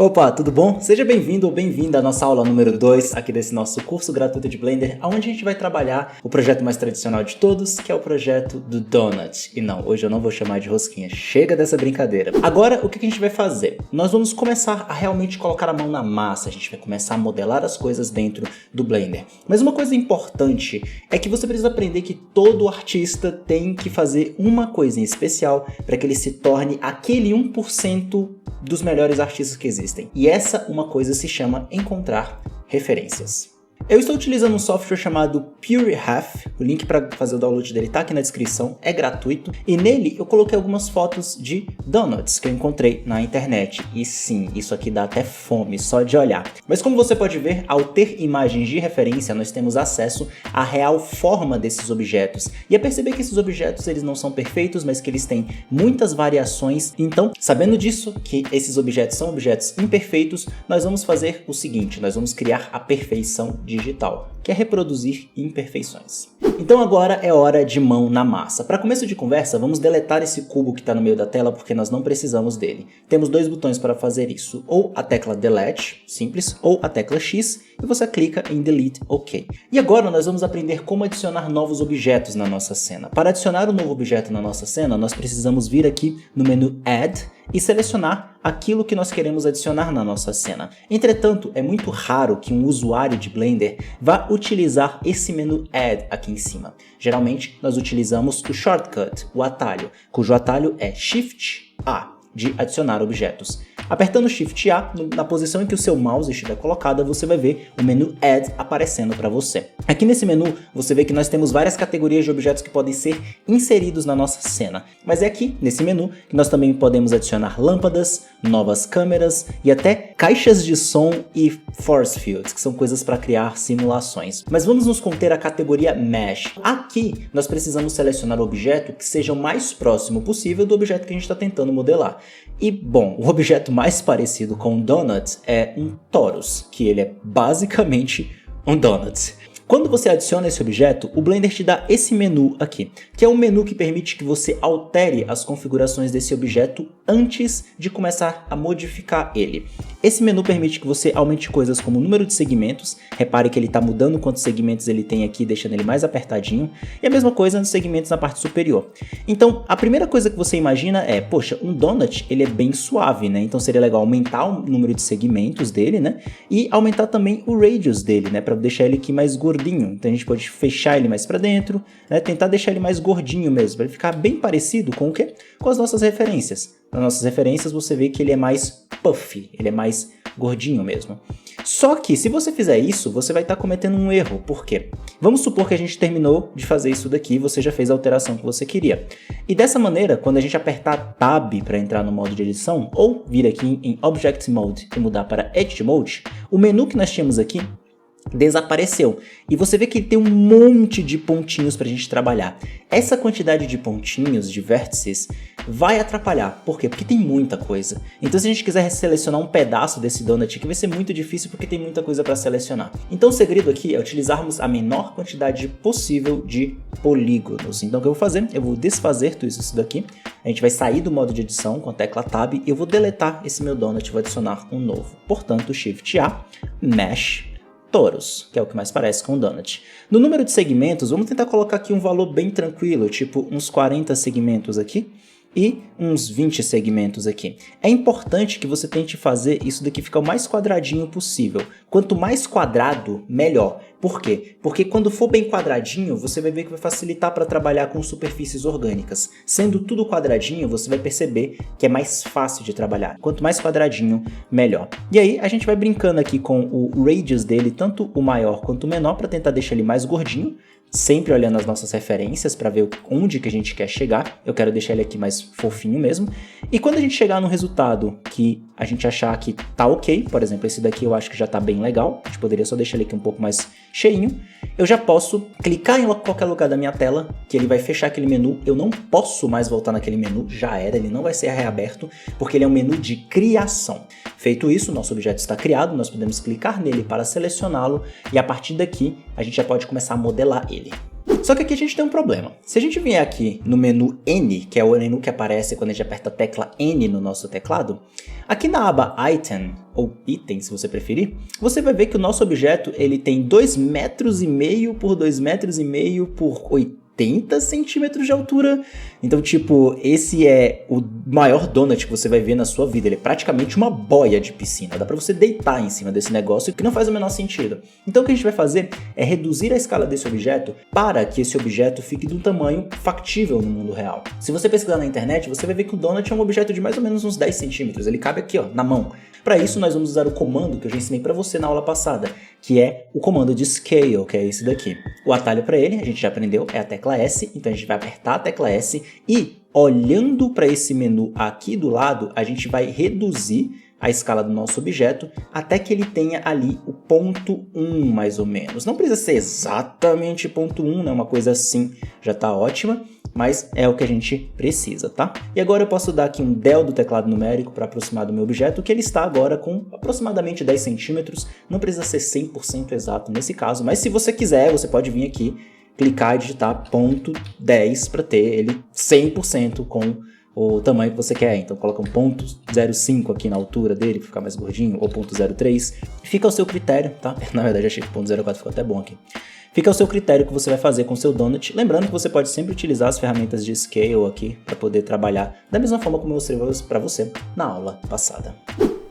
Opa, tudo bom? Seja bem-vindo ou bem-vinda à nossa aula número 2 aqui desse nosso curso gratuito de Blender, onde a gente vai trabalhar o projeto mais tradicional de todos, que é o projeto do Donut. E não, hoje eu não vou chamar de rosquinha, chega dessa brincadeira. Agora, o que a gente vai fazer? Nós vamos começar a realmente colocar a mão na massa, a gente vai começar a modelar as coisas dentro do Blender. Mas uma coisa importante é que você precisa aprender que todo artista tem que fazer uma coisinha especial para que ele se torne aquele 1% dos melhores artistas que existem. E essa uma coisa se chama encontrar referências. Eu estou utilizando um software chamado PureHalf, o link para fazer o download dele está aqui na descrição, é gratuito, e nele eu coloquei algumas fotos de donuts que eu encontrei na internet. E sim, isso aqui dá até fome só de olhar. Mas como você pode ver, ao ter imagens de referência, nós temos acesso à real forma desses objetos, e a perceber que esses objetos eles não são perfeitos, mas que eles têm muitas variações. Então, sabendo disso, que esses objetos são objetos imperfeitos, nós vamos fazer o seguinte, nós vamos criar a perfeição digital, que é reproduzir imperfeições. Então agora é hora de mão na massa. Para começo de conversa, vamos deletar esse cubo que está no meio da tela porque nós não precisamos dele. Temos dois botões para fazer isso, ou a tecla Delete, simples, ou a tecla X, e você clica em Delete OK. E agora nós vamos aprender como adicionar novos objetos na nossa cena. Para adicionar um novo objeto na nossa cena, nós precisamos vir aqui no menu Add e selecionar aquilo que nós queremos adicionar na nossa cena. Entretanto, é muito raro que um usuário de Blender vá utilizar esse menu Add aqui em cima. Geralmente, nós utilizamos o shortcut, o atalho, cujo atalho é Shift A, de adicionar objetos. Apertando Shift A, na posição em que o seu mouse estiver colocado, você vai ver o menu Add aparecendo para você. Aqui nesse menu, você vê que nós temos várias categorias de objetos que podem ser inseridos na nossa cena. Mas é aqui, nesse menu, que nós também podemos adicionar lâmpadas, novas câmeras e até caixas de som e force fields, que são coisas para criar simulações. Mas vamos nos conter à categoria Mesh. Aqui, nós precisamos selecionar o objeto que seja o mais próximo possível do objeto que a gente está tentando modelar. E, bom, o objeto mais parecido com um donut é um torus, que ele é basicamente um donut. Quando você adiciona esse objeto, o Blender te dá esse menu aqui, que é um menu que permite que você altere as configurações desse objeto antes de começar a modificar ele. Esse menu permite que você aumente coisas como o número de segmentos, repare que ele está mudando quantos segmentos ele tem aqui, deixando ele mais apertadinho, e a mesma coisa nos segmentos na parte superior. Então, a primeira coisa que você imagina é, poxa, um donut ele é bem suave, né? Então seria legal aumentar o número de segmentos dele, né? E aumentar também o radius dele, né? Para deixar ele aqui mais gordinho. Então a gente pode fechar ele mais para dentro, né? Tentar deixar ele mais gordinho mesmo, para ele ficar bem parecido com o quê? Com as nossas referências. Nas nossas referências você vê que ele é mais puffy, ele é mais gordinho mesmo. Só que se você fizer isso, você vai estar cometendo um erro. Por quê? Vamos supor que a gente terminou de fazer isso daqui e você já fez a alteração que você queria. E dessa maneira, quando a gente apertar Tab para entrar no modo de edição, ou vir aqui em Object Mode e mudar para Edit Mode, o menu que nós tínhamos aqui desapareceu. E você vê que tem um monte de pontinhos para a gente trabalhar. Essa quantidade de pontinhos, de vértices, vai atrapalhar. Por quê? Porque tem muita coisa. Então se a gente quiser selecionar um pedaço desse donut aqui, vai ser muito difícil porque tem muita coisa para selecionar. Então o segredo aqui é utilizarmos a menor quantidade possível de polígonos. Então o que eu vou fazer? Eu vou desfazer tudo isso daqui. A gente vai sair do modo de edição com a tecla Tab e eu vou deletar esse meu donut e vou adicionar um novo. Portanto, Shift A, Mesh, torus, que é o que mais parece com um donut. No número de segmentos, vamos tentar colocar aqui um valor bem tranquilo, tipo uns 40 segmentos aqui e uns 20 segmentos aqui. É importante que você tente fazer isso daqui ficar o mais quadradinho possível. Quanto mais quadrado, melhor. Por quê? Porque quando for bem quadradinho, você vai ver que vai facilitar para trabalhar com superfícies orgânicas. Sendo tudo quadradinho, você vai perceber que é mais fácil de trabalhar. Quanto mais quadradinho, melhor. E aí, a gente vai brincando aqui com o radius dele, tanto o maior quanto o menor, para tentar deixar ele mais gordinho. Sempre olhando as nossas referências para ver onde que a gente quer chegar. Eu quero deixar ele aqui mais fofinho mesmo. E quando a gente chegar no resultado que a gente achar que tá ok, por exemplo, esse daqui eu acho que já tá bem legal, a gente poderia só deixar ele aqui um pouco mais cheinho, eu já posso clicar em qualquer lugar da minha tela, que ele vai fechar aquele menu, eu não posso mais voltar naquele menu, já era, ele não vai ser reaberto, porque ele é um menu de criação. Feito isso, nosso objeto está criado, nós podemos clicar nele para selecioná-lo, e a partir daqui a gente já pode começar a modelar ele. Só que aqui a gente tem um problema. Se a gente vier aqui no menu N, que é o menu que aparece quando a gente aperta a tecla N no nosso teclado, aqui na aba Item, ou Item se você preferir, você vai ver que o nosso objeto ele tem 2,5 metros por 2,5 metros por 80 centímetros de altura. Então, tipo, esse é o maior donut que você vai ver na sua vida. Ele é praticamente uma boia de piscina. Dá pra você deitar em cima desse negócio, que não faz o menor sentido. Então, o que a gente vai fazer é reduzir a escala desse objeto para que esse objeto fique de um tamanho factível no mundo real. Se você pesquisar na internet, você vai ver que o donut é um objeto de mais ou menos uns 10 centímetros. Ele cabe aqui, ó, na mão. Para isso, nós vamos usar o comando que eu já ensinei para você na aula passada, que é o comando de Scale, que é esse daqui. O atalho para ele, a gente já aprendeu, é a tecla S, então a gente vai apertar a tecla S e, olhando para esse menu aqui do lado, a gente vai reduzir a escala do nosso objeto até que ele tenha ali o ponto 1, mais ou menos. Não precisa ser exatamente ponto 1, né? Uma coisa assim já está ótima, mas é o que a gente precisa, tá? E agora eu posso dar aqui um del do teclado numérico para aproximar do meu objeto, que ele está agora com aproximadamente 10 centímetros, não precisa ser 100% exato nesse caso, mas se você quiser, você pode vir aqui, clicar e digitar ponto 10 para ter ele 100% com o tamanho que você quer. Então coloca um ponto 0,5 aqui na altura dele, para ficar mais gordinho, ou ponto 0,3. Fica ao seu critério, tá? Na verdade achei que o ponto 0,4 ficou até bom aqui. Fica ao seu critério que você vai fazer com o seu donut. Lembrando que você pode sempre utilizar as ferramentas de Scale aqui para poder trabalhar da mesma forma como eu mostrei para você na aula passada.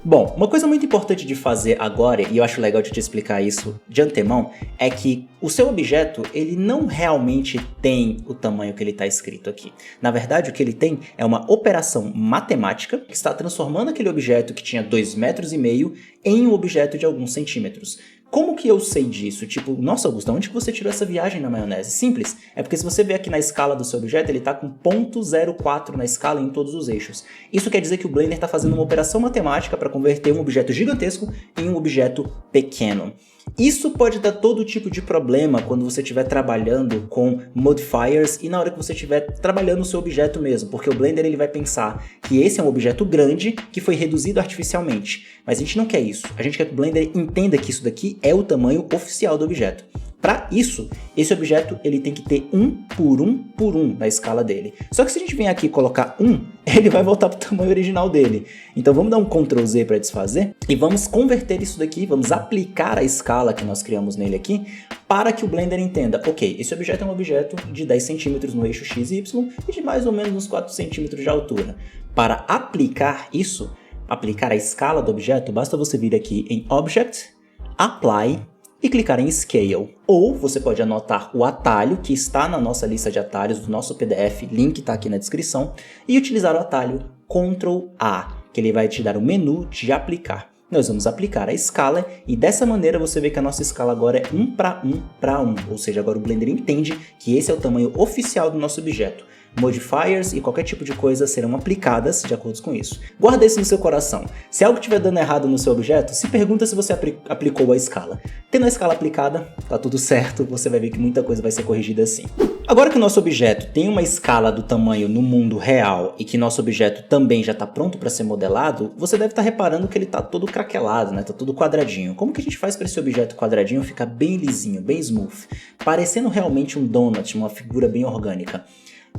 Bom, uma coisa muito importante de fazer agora, e eu acho legal de te explicar isso de antemão, é que o seu objeto, ele não realmente tem o tamanho que ele está escrito aqui. Na verdade, o que ele tem é uma operação matemática que está transformando aquele objeto que tinha 2,5 metros em um objeto de alguns centímetros. Como que eu sei disso? Tipo, nossa, Augusto, onde que você tirou essa viagem na maionese? Simples, é porque se você ver aqui na escala do seu objeto, ele está com 0,04 na escala em todos os eixos. Isso quer dizer que o Blender está fazendo uma operação matemática para converter um objeto gigantesco em um objeto pequeno. Isso pode dar todo tipo de problema quando você estiver trabalhando com modifiers e na hora que você estiver trabalhando o seu objeto mesmo, porque o Blender ele vai pensar que esse é um objeto grande que foi reduzido artificialmente. Mas a gente não quer isso, a gente quer que o Blender entenda que isso daqui é o tamanho oficial do objeto. Para isso, esse objeto ele tem que ter 1 por 1 por 1 na escala dele. Só que se a gente vier aqui e colocar 1, ele vai voltar para o tamanho original dele. Então vamos dar um Ctrl Z para desfazer e vamos converter isso daqui, vamos aplicar a escala que nós criamos nele aqui para que o Blender entenda, ok, esse objeto é um objeto de 10 centímetros no eixo X e Y e de mais ou menos uns 4 centímetros de altura. Para aplicar isso, aplicar a escala do objeto, basta você vir aqui em Object, Apply e clicar em Scale. Ou você pode anotar o atalho que está na nossa lista de atalhos do nosso PDF, link está aqui na descrição, e utilizar o atalho Ctrl A, que ele vai te dar o menu de aplicar. Nós vamos aplicar a escala e dessa maneira você vê que a nossa escala agora é 1 para 1 para 1, ou seja, agora o Blender entende que esse é o tamanho oficial do nosso objeto. Modifiers e qualquer tipo de coisa serão aplicadas de acordo com isso. Guarda isso no seu coração. Se algo estiver dando errado no seu objeto, se pergunta se você aplicou a escala. Tendo a escala aplicada, tá tudo certo, você vai ver que muita coisa vai ser corrigida assim. Agora que o nosso objeto tem uma escala do tamanho no mundo real e que nosso objeto também já está pronto para ser modelado, você deve estar reparando que ele está todo craquelado, né? Tá todo quadradinho. Como que a gente faz para esse objeto quadradinho ficar bem lisinho, bem smooth, parecendo realmente um donut, uma figura bem orgânica?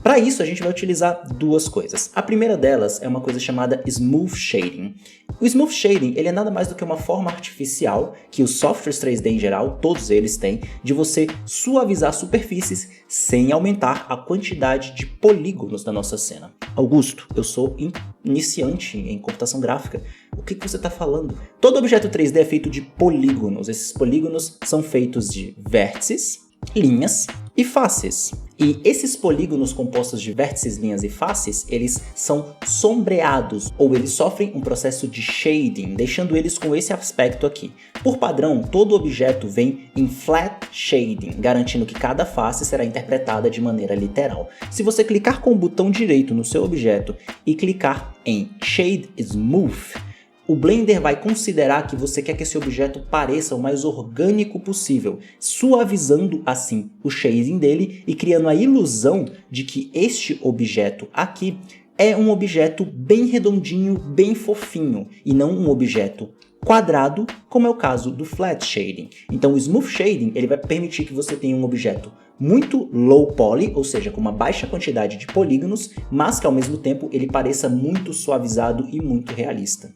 Para isso, a gente vai utilizar duas coisas. A primeira delas é uma coisa chamada Smooth Shading. O Smooth Shading ele é nada mais do que uma forma artificial que os softwares 3D em geral, todos eles têm, de você suavizar superfícies sem aumentar a quantidade de polígonos da nossa cena. Augusto, eu sou iniciante em computação gráfica. O que você está falando? Todo objeto 3D é feito de polígonos. Esses polígonos são feitos de vértices, linhas e faces. E esses polígonos compostos de vértices, linhas e faces, eles são sombreados, ou eles sofrem um processo de shading, deixando eles com esse aspecto aqui. Por padrão, todo objeto vem em flat shading, garantindo que cada face será interpretada de maneira literal. Se você clicar com o botão direito no seu objeto e clicar em Shade Smooth, o Blender vai considerar que você quer que esse objeto pareça o mais orgânico possível, suavizando assim o shading dele e criando a ilusão de que este objeto aqui é um objeto bem redondinho, bem fofinho, e não um objeto quadrado, como é o caso do Flat Shading. Então o Smooth Shading ele vai permitir que você tenha um objeto muito low poly, ou seja, com uma baixa quantidade de polígonos, mas que ao mesmo tempo ele pareça muito suavizado e muito realista.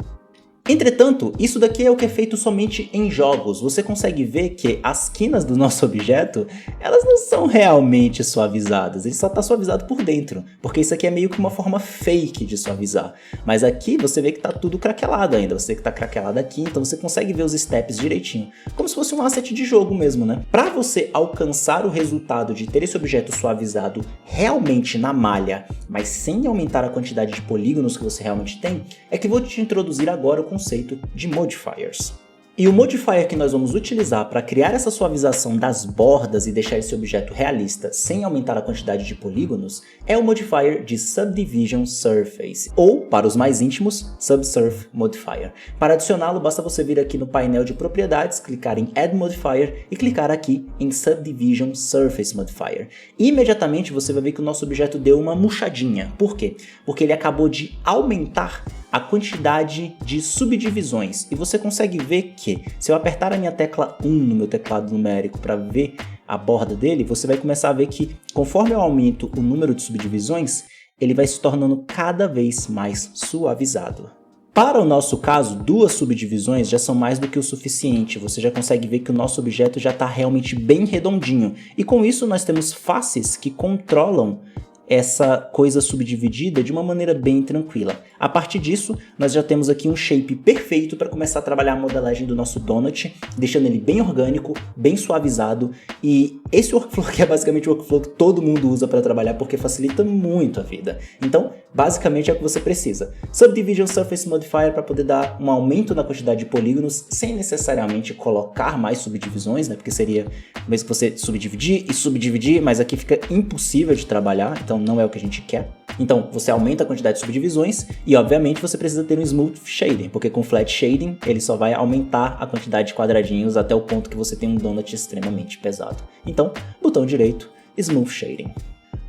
Entretanto, isso daqui é o que é feito somente em jogos. Você consegue ver que as quinas do nosso objeto, elas não são realmente suavizadas, ele só está suavizado por dentro, porque isso aqui é meio que uma forma fake de suavizar. Mas aqui você vê que está tudo craquelado ainda, você vê que está craquelado aqui, então você consegue ver os steps direitinho, como se fosse um asset de jogo mesmo, né? Para você alcançar o resultado de ter esse objeto suavizado realmente na malha, mas sem aumentar a quantidade de polígonos que você realmente tem, é que vou te introduzir agora o conceito de modifiers. E o modifier que nós vamos utilizar para criar essa suavização das bordas e deixar esse objeto realista sem aumentar a quantidade de polígonos é o modifier de Subdivision Surface, ou, para os mais íntimos, Subsurf Modifier. Para adicioná-lo, basta você vir aqui no painel de propriedades, clicar em Add Modifier e clicar aqui em Subdivision Surface Modifier. E imediatamente você vai ver que o nosso objeto deu uma murchadinha. Por quê? Porque ele acabou de aumentar a quantidade de subdivisões, e você consegue ver que se eu apertar a minha tecla 1 no meu teclado numérico para ver a borda dele, você vai começar a ver que conforme eu aumento o número de subdivisões, ele vai se tornando cada vez mais suavizado. Para o nosso caso, 2 subdivisões já são mais do que o suficiente, você já consegue ver que o nosso objeto já está realmente bem redondinho, e com isso nós temos faces que controlam essa coisa subdividida de uma maneira bem tranquila. A partir disso, nós já temos aqui um shape perfeito para começar a trabalhar a modelagem do nosso donut, deixando ele bem orgânico, bem suavizado, e esse workflow aqui é basicamente o workflow que todo mundo usa para trabalhar porque facilita muito a vida. Então, basicamente é o que você precisa. Subdivision Surface Modifier para poder dar um aumento na quantidade de polígonos sem necessariamente colocar mais subdivisões, né? Porque seria mesmo que você subdividir, mas aqui fica impossível de trabalhar, então não é o que a gente quer. Então você aumenta a quantidade de subdivisões e obviamente você precisa ter um Smooth Shading, porque com Flat Shading ele só vai aumentar a quantidade de quadradinhos até o ponto que você tem um donut extremamente pesado. Então, botão direito, Smooth Shading.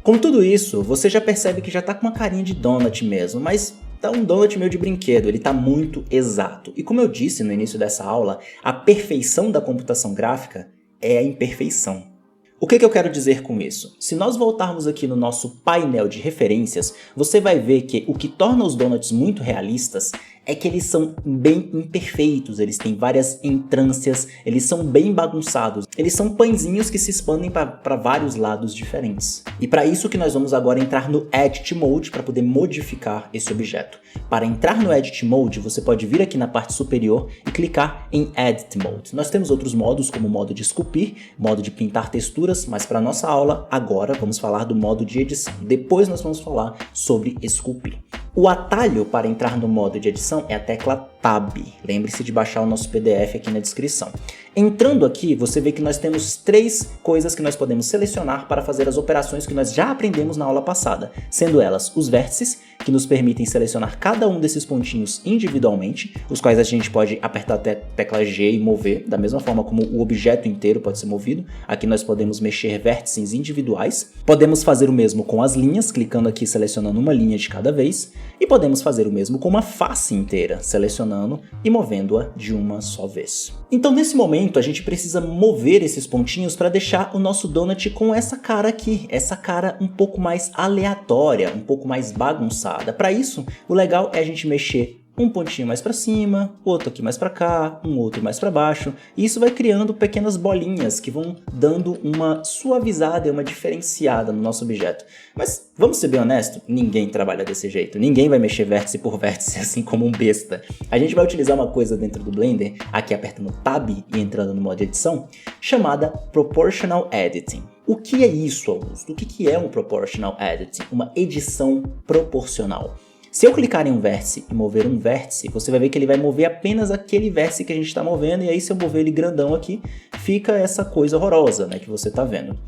Com tudo isso, você já percebe que já tá com uma carinha de donut mesmo, mas tá um donut meio de brinquedo, ele tá muito exato. E como eu disse no início dessa aula, a perfeição da computação gráfica é a imperfeição. O que eu quero dizer com isso? Se nós voltarmos aqui no nosso painel de referências, você vai ver que o que torna os donuts muito realistas é que eles são bem imperfeitos, eles têm várias entrâncias, eles são bem bagunçados, eles são pãezinhos que se expandem para vários lados diferentes. E para isso que nós vamos agora entrar no Edit Mode para poder modificar esse objeto. Para entrar no Edit Mode, você pode vir aqui na parte superior e clicar em Edit Mode. Nós temos outros modos, como o modo de esculpir, modo de pintar texturas, mas para nossa aula, agora vamos falar do modo de edição. Depois nós vamos falar sobre esculpir. O atalho para entrar no modo de edição é a tecla Tab. Lembre-se de baixar o nosso PDF aqui na descrição. Entrando aqui, você vê que nós temos 3 coisas que nós podemos selecionar para fazer as operações que nós já aprendemos na aula passada, sendo elas os vértices, que nos permitem selecionar cada um desses pontinhos individualmente, os quais a gente pode apertar a tecla G e mover, da mesma forma como o objeto inteiro pode ser movido. Aqui nós podemos mexer vértices individuais. Podemos fazer o mesmo com as linhas, clicando aqui e selecionando uma linha de cada vez. E podemos fazer o mesmo com uma face inteira, selecionando e movendo-a de uma só vez. Então nesse momento a gente precisa mover esses pontinhos para deixar o nosso donut com essa cara aqui, essa cara um pouco mais aleatória, um pouco mais bagunçada. Para isso, o legal é a gente mexer um pontinho mais para cima, outro aqui mais para cá, um outro mais para baixo, e isso vai criando pequenas bolinhas que vão dando uma suavizada e uma diferenciada no nosso objeto. Mas vamos ser bem honestos, ninguém trabalha desse jeito, ninguém vai mexer vértice por vértice assim como um besta. A gente vai utilizar uma coisa dentro do Blender, aqui apertando Tab e entrando no modo de edição, chamada Proportional Editing. O que é isso, Augusto? O que é um Proportional Editing? Uma edição proporcional. Se eu clicar em um vértice e mover um vértice, você vai ver que ele vai mover apenas aquele vértice que a gente está movendo, e aí se eu mover ele grandão aqui, fica essa coisa horrorosa, né, que você está vendo.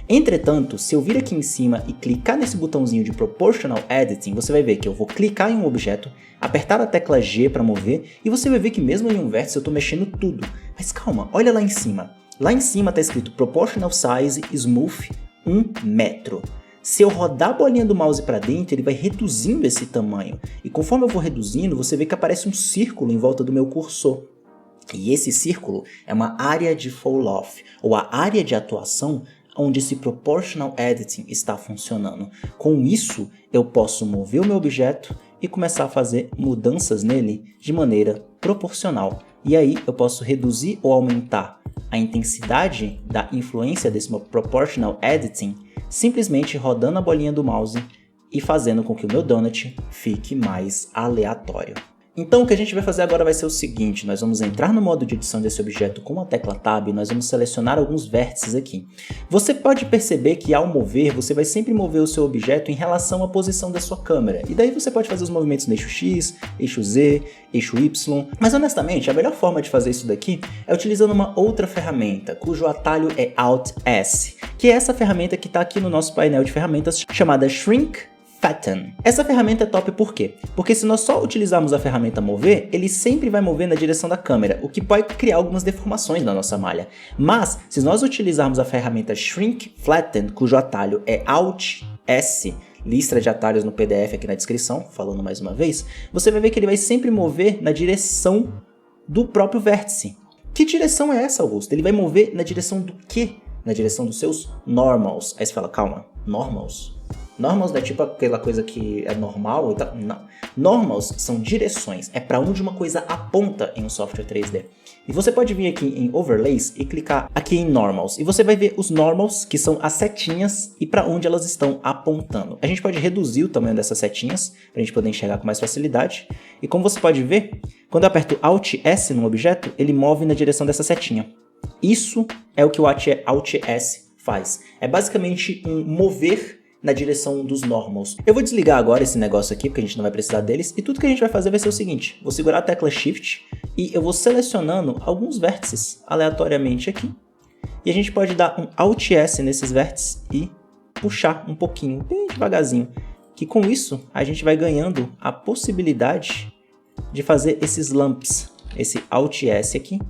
Entretanto, se eu vir aqui em cima e clicar nesse botãozinho de Proportional Editing, você vai ver que eu vou clicar em um objeto, apertar a tecla G para mover, e você vai ver que mesmo em um vértice eu estou mexendo tudo. Mas calma, olha lá em cima. Lá em cima está escrito Proportional Size Smooth 1 metro. Se eu rodar a bolinha do mouse para dentro, ele vai reduzindo esse tamanho. E conforme eu vou reduzindo, você vê que aparece um círculo em volta do meu cursor. E esse círculo é uma área de fall-off, ou a área de atuação onde esse Proportional Editing está funcionando. Com isso, eu posso mover o meu objeto e começar a fazer mudanças nele de maneira proporcional. E aí eu posso reduzir ou aumentar a intensidade da influência desse meu Proportional Editing simplesmente rodando a bolinha do mouse e fazendo com que o meu donut fique mais aleatório. Então o que a gente vai fazer agora vai ser o seguinte, nós vamos entrar no modo de edição desse objeto com a tecla Tab e nós vamos selecionar alguns vértices aqui. Você pode perceber que ao mover, você vai sempre mover o seu objeto em relação à posição da sua câmera. E daí você pode fazer os movimentos no eixo X, eixo Z, eixo Y. Mas honestamente, a melhor forma de fazer isso daqui é utilizando uma outra ferramenta, cujo atalho é Alt S, que é essa ferramenta que está aqui no nosso painel de ferramentas chamada Shrink Fatten. Essa ferramenta é top por quê? Porque se nós só utilizarmos a ferramenta mover, ele sempre vai mover na direção da câmera, o que pode criar algumas deformações na nossa malha. Mas, se nós utilizarmos a ferramenta Shrink Flatten, cujo atalho é Alt S, lista de atalhos no PDF aqui na descrição, falando mais uma vez, você vai ver que ele vai sempre mover na direção do próprio vértice. Que direção é essa, Augusto? Ele vai mover na direção do quê? Na direção dos seus normals. Aí você fala, calma, normals? Normals não é tipo aquela coisa que é normal e tal. Não. Normals são direções. É para onde uma coisa aponta em um software 3D. E você pode vir aqui em Overlays e clicar aqui em Normals. E você vai ver os Normals, que são as setinhas e para onde elas estão apontando. A gente pode reduzir o tamanho dessas setinhas para a gente poder enxergar com mais facilidade. E como você pode ver, quando eu aperto Alt S no objeto, ele move na direção dessa setinha. Isso é o que o Alt S faz. É basicamente um mover na direção dos normals. Eu vou desligar agora esse negócio aqui, porque a gente não vai precisar deles, e tudo que a gente vai fazer vai ser o seguinte, vou segurar a tecla Shift e eu vou selecionando alguns vértices aleatoriamente aqui, e a gente pode dar um Alt S nesses vértices e puxar um pouquinho, bem devagarzinho, que com isso a gente vai ganhando a possibilidade de fazer esses lumps, esse Alt S aqui,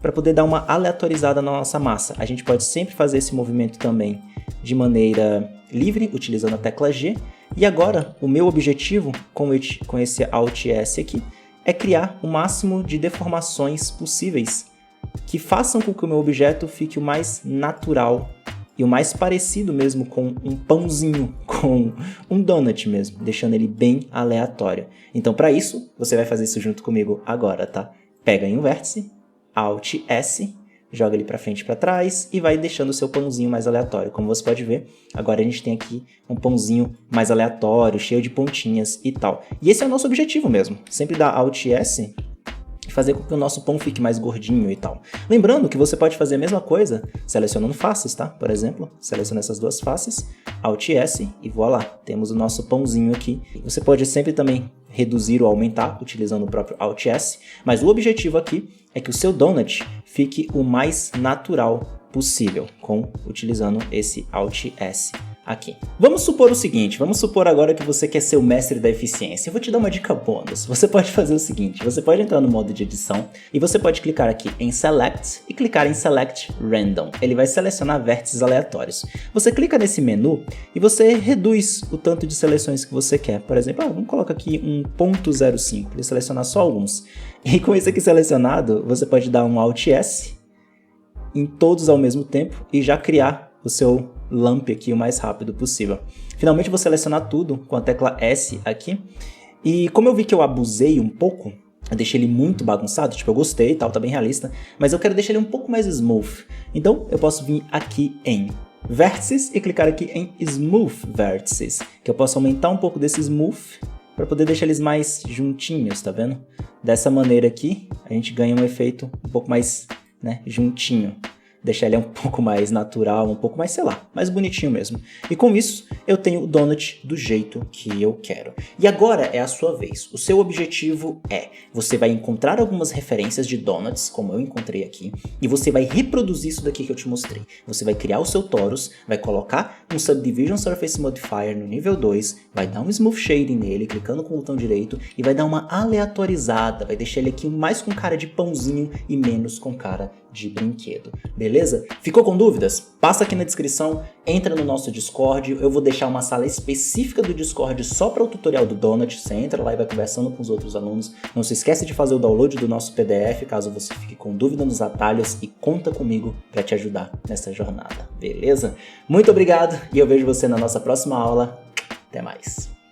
para poder dar uma aleatorizada na nossa massa. A gente pode sempre fazer esse movimento também de maneira livre, utilizando a tecla G. E agora, o meu objetivo com esse Alt S aqui é criar o máximo de deformações possíveis que façam com que o meu objeto fique o mais natural e o mais parecido mesmo com um pãozinho, com um donut mesmo, deixando ele bem aleatório. Então, para isso, você vai fazer isso junto comigo agora, tá? Pega em um vértice, Alt S, joga ele para frente e para trás e vai deixando o seu pãozinho mais aleatório. Como você pode ver, agora a gente tem aqui um pãozinho mais aleatório, cheio de pontinhas e tal. E esse é o nosso objetivo mesmo, sempre dar Alt S e fazer com que o nosso pão fique mais gordinho e tal. Lembrando que você pode fazer a mesma coisa selecionando faces, tá? Por exemplo, seleciona essas duas faces, Alt S e voilá, temos o nosso pãozinho aqui. Você pode sempre também reduzir ou aumentar utilizando o próprio Alt S, mas o objetivo aqui é que o seu donut fique o mais natural possível, utilizando esse Alt S aqui. Vamos supor o seguinte, vamos supor agora que você quer ser o mestre da eficiência. Eu vou te dar uma dica bônus. Você pode fazer o seguinte, você pode entrar no modo de edição e você pode clicar aqui em Select e clicar em Select Random. Ele vai selecionar vértices aleatórios. Você clica nesse menu e você reduz o tanto de seleções que você quer. Por exemplo, vamos colocar aqui um 0.05, ele selecionar só alguns. E com isso aqui selecionado, você pode dar um Alt S em todos ao mesmo tempo e já criar o seu lump aqui o mais rápido possível. Finalmente vou selecionar tudo com a tecla S aqui. E como eu vi que eu abusei um pouco, eu deixei ele muito bagunçado, tipo, eu gostei e tal, tá bem realista, mas eu quero deixar ele um pouco mais smooth. Então eu posso vir aqui em Vértices e clicar aqui em Smooth Vértices, que eu posso aumentar um pouco desse smooth para poder deixar eles mais juntinhos, tá vendo? Dessa maneira aqui, a gente ganha um efeito um pouco mais, né, juntinho. Deixar ele um pouco mais natural, um pouco mais, sei lá, mais bonitinho mesmo. E com isso, eu tenho o donut do jeito que eu quero. E agora é a sua vez. O seu objetivo é, você vai encontrar algumas referências de donuts, como eu encontrei aqui, e você vai reproduzir isso daqui que eu te mostrei. Você vai criar o seu torus, vai colocar um Subdivision Surface Modifier no nível 2, vai dar um Smooth Shading nele, clicando com o botão direito, e vai dar uma aleatorizada, vai deixar ele aqui mais com cara de pãozinho e menos com cara de brinquedo, beleza? Ficou com dúvidas? Passa aqui na descrição, entra no nosso Discord, eu vou deixar uma sala específica do Discord só para o tutorial do Donut, você entra lá e vai conversando com os outros alunos. Não se esquece de fazer o download do nosso PDF, caso você fique com dúvida nos atalhos, e conta comigo para te ajudar nessa jornada, beleza? Muito obrigado e eu vejo você na nossa próxima aula. Até mais!